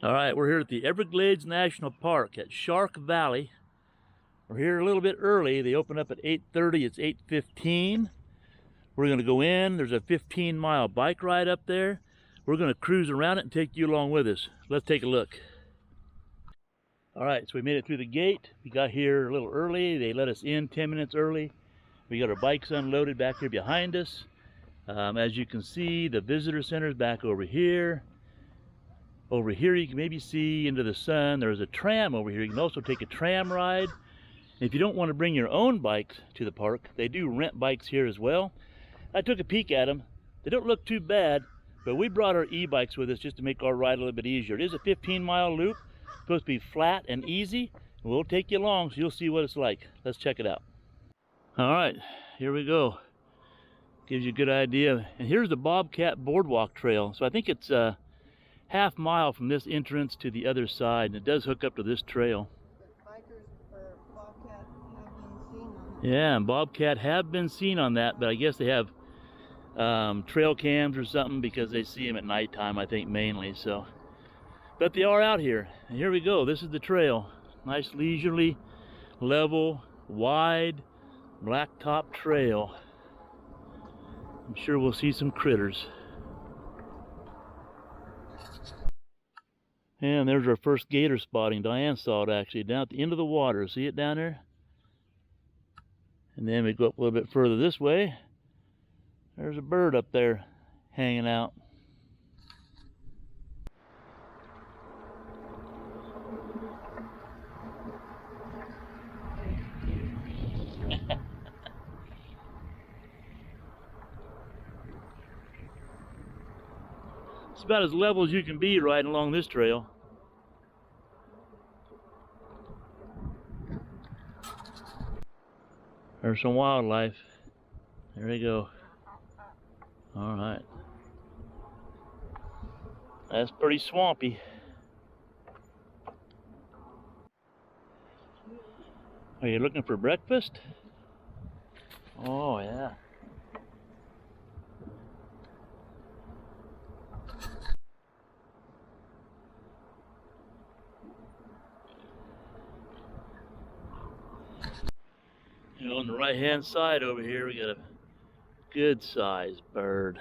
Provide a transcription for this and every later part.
All right, we're here at the Everglades National Park at Shark Valley. We're here a little bit early. They open up at 8:30. It's 8:15. We're going to go in. There's a 15-mile bike ride up there. We're going to cruise around it and take you along with us. Let's take a look. All right, so we made it through the gate. We got here a little early. They let us in 10 minutes early. We got our bikes unloaded back here behind us. As you can see, the visitor center is back over here. Over here you can maybe see into the sun. There's a tram over here. You can also take a tram ride. If you don't want to bring your own bikes to the park, they do rent bikes here as well. I took a peek at them. They don't look too bad, but we brought our e-bikes with us just to make our ride a little bit easier. It is a 15-mile loop. It's supposed to be flat and easy. We'll take you along so you'll see what it's like. Let's check it out. All right, here we go. Gives you a good idea. And here's the Bobcat Boardwalk Trail. So I think it's half mile from this entrance to the other side, and it does hook up to this trail. Bikers or Bobcat have been seen on that. Yeah, and Bobcat have been seen on that, but I guess they have trail cams or something because they see them at nighttime, I think, mainly. So, but they are out here, and here we go. This is the trail. Nice, leisurely, level, wide, blacktop trail. I'm sure we'll see some critters. And there's our first gator spotting. Diane saw it actually down at the end of the water. See it down there? And then we go up a little bit further this way. There's a bird up there hanging out. It's about as level as you can be riding along this trail. There's some wildlife. There we go. All right. That's pretty swampy. Are you looking for breakfast? Oh, yeah. On the right hand side over here we got a good sized bird.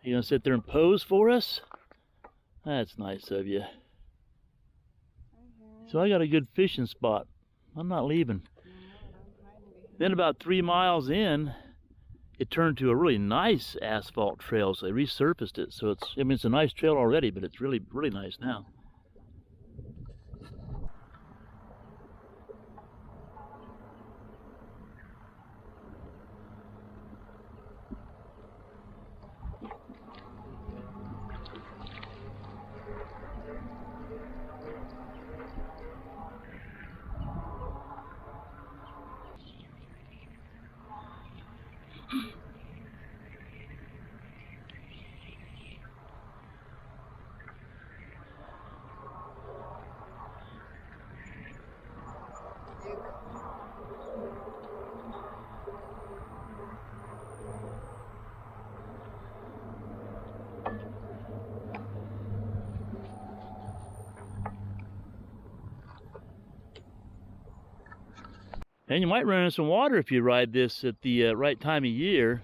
You gonna sit there and pose for us? That's nice of you. So I got a good fishing spot. I'm not leaving. Then about 3 miles in, it turned to a really nice asphalt trail, so they resurfaced it. So it's a nice trail already, but it's really nice now. And you might run into some water if you ride this at the right time of year.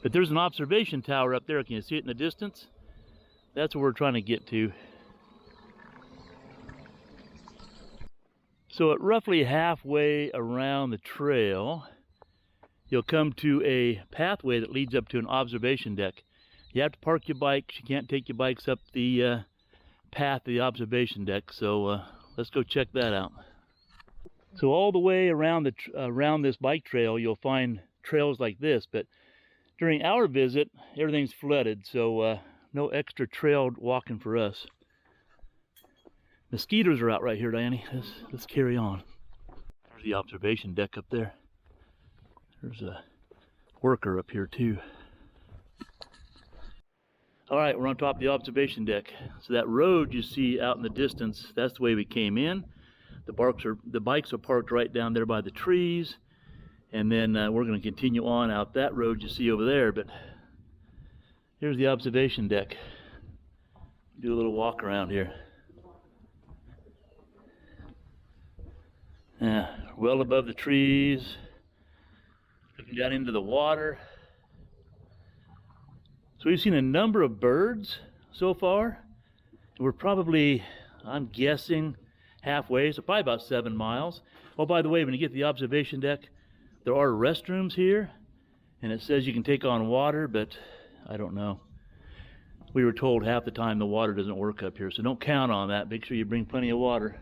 But there's an observation tower up there. Can you see it in the distance? That's what we're trying to get to. So at roughly halfway around the trail, you'll come to a pathway that leads up to an observation deck. You have to park your bikes. You can't take your bikes up the path of the observation deck, so let's go check that out. So all the way around this bike trail you'll find trails like this, but during our visit everything's flooded, so no extra trail walking for us. Mosquitoes are out right here, Diane. Let's carry on. There's the observation deck up there. There's a worker up here too. All right, we're on top of the observation deck. So that road you see out in the distance, that's the way we came in. The bikes are parked right down there by the trees. And then we're going to continue on out that road you see over there. But Here's the observation deck. Do a little walk around here. Yeah, well above the trees, looking down into the water. So we've seen a number of birds so far. We're probably, I'm guessing, halfway, so probably about 7 miles. Oh, by the way, when you get to the observation deck, there are restrooms here, and it says you can take on water, but I don't know. We were told half the time the water doesn't work up here, so don't count on that. Make sure you bring plenty of water.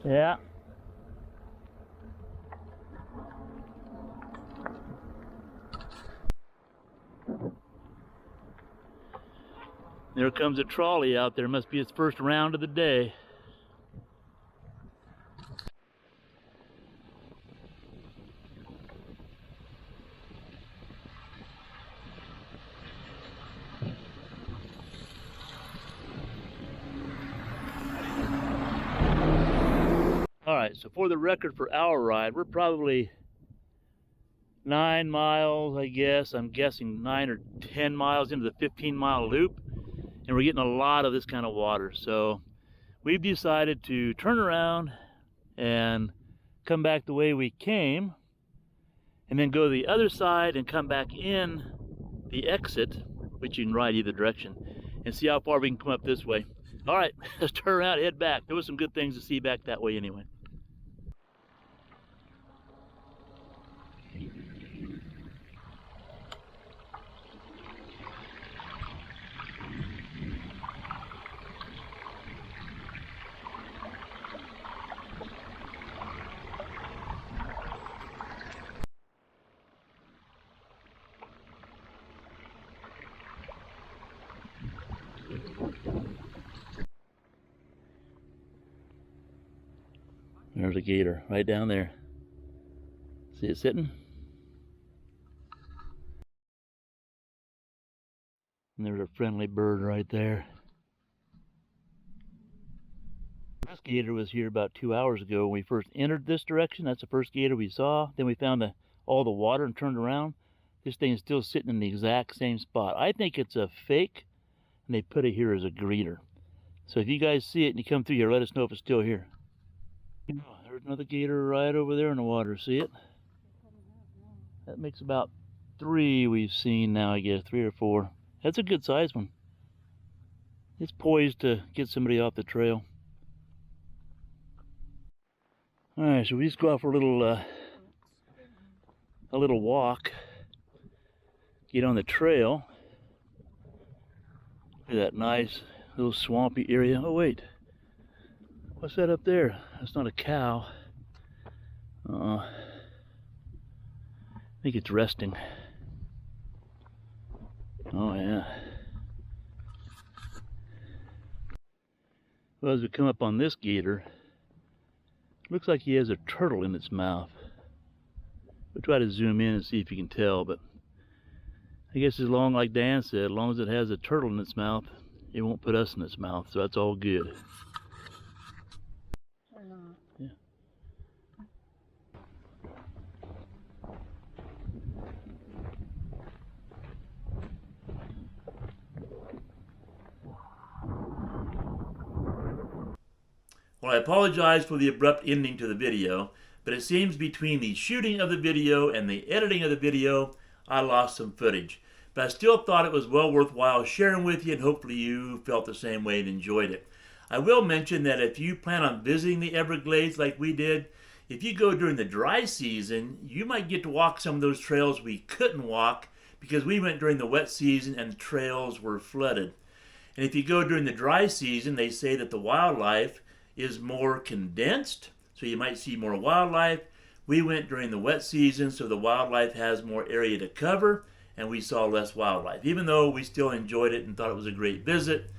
Yeah. There comes a trolley out there. Must be its first round of the day. All right, so for the record for our ride, we're probably 9 miles, I guess. I'm guessing 9 or 10 miles into the 15-mile loop, and we're getting a lot of this kind of water. So we've decided to turn around and come back the way we came, and then go to the other side and come back in the exit, which you can ride either direction, and see how far we can come up this way. All right, let's turn around and head back. There was some good things to see back that way anyway. There's a gator right down there. See it sitting? And there's a friendly bird right there. This gator was here about 2 hours ago when we first entered this direction. That's the first gator we saw. Then we found all the water and turned around. This thing is still sitting in the exact same spot. I think it's a fake, and they put it here as a greeter. So if you guys see it and you come through here, let us know if it's still here. Oh, there's another gator right over there in the water. See it? That makes about 3 we've seen now, I guess. 3 or 4. That's a good sized one. It's poised to get somebody off the trail. All right, so we just go out for a little walk. Get on the trail. Look at that nice little swampy area. Oh wait, what's that up there? That's not a cow. I think it's resting. Oh yeah. Well, as we come up on this gator, looks like he has a turtle in its mouth. We'll try to zoom in and see if you can tell, but I guess as long, like Dan said, as long as it has a turtle in its mouth, it won't put us in its mouth, so that's all good. Or not. Yeah. Well, I apologize for the abrupt ending to the video, but it seems between the shooting of the video and the editing of the video, I lost some footage. But I still thought it was well worthwhile sharing with you, and hopefully you felt the same way and enjoyed it. I will mention that if you plan on visiting the Everglades like we did, if you go during the dry season, you might get to walk some of those trails we couldn't walk because we went during the wet season and the trails were flooded. And if you go during the dry season, they say that the wildlife is more condensed, so you might see more wildlife. We went during the wet season, so the wildlife has more area to cover, and we saw less wildlife, even though we still enjoyed it and thought it was a great visit.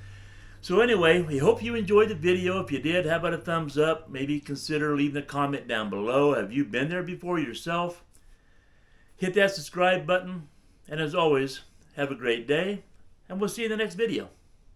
So anyway, we hope you enjoyed the video. If you did, how about a thumbs up? Maybe consider leaving a comment down below. Have you been there before yourself? Hit that subscribe button, and as always, have a great day, and we'll see you in the next video.